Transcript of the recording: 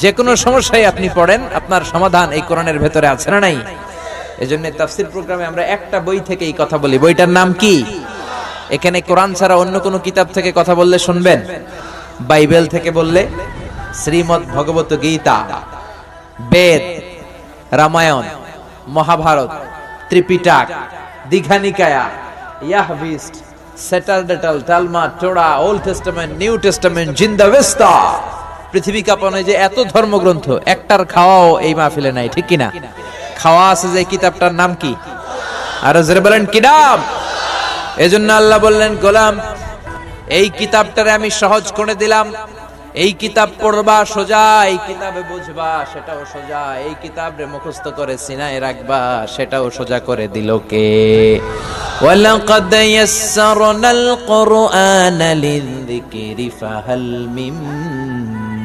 যে কোনো সমস্যায় আপনি পড়েন, আপনার সমাধান এই কোরআনের ভেতরে আছে না নাই? এজন্য তাফসীর প্রোগ্রামে আমরা একটা বই থেকে এই কথা বলি। বইটার নাম কি? এখানে কোরআন ছাড়া অন্য কোনো কিতাব থেকে কথা বললে শুনবেন? বাইবেল থেকে বললে শ্রীমদ্ ভগবত গীতা, বেদ, রামায়ণ, মহাভারত, ত্রিপিটক, দীঘানিকায়া, ইয়াহভিস্ট, সেটালডেটাল, Talmud, Torah, Old Testament, New Testament, Zend Avesta, পৃথিবী কাঁপানো যে এত ধর্মগ্রন্থ, একটার খাওয়াও এই মাহফিলে নাই, ঠিক কিনা? খাওয়া আছে যে কিতাবটার নাম কি? আর জোরে বলেন কি নাম? এজন্য আল্লাহ বললেন, গোলাম এই কিতাবটারে আমি সহজ করে দিলাম। এই কিতাব পড়বা সোজা, এই কিতাবে বুঝবা সেটাও সোজা, এই কিতাবরে মুখস্থ করে সিনায় রাখবা সেটাও সোজা করে দিল কে? ওয়ালাকাদ ইয়াসসারনাল কুরআনা লিযিকরি ফাহাল মিন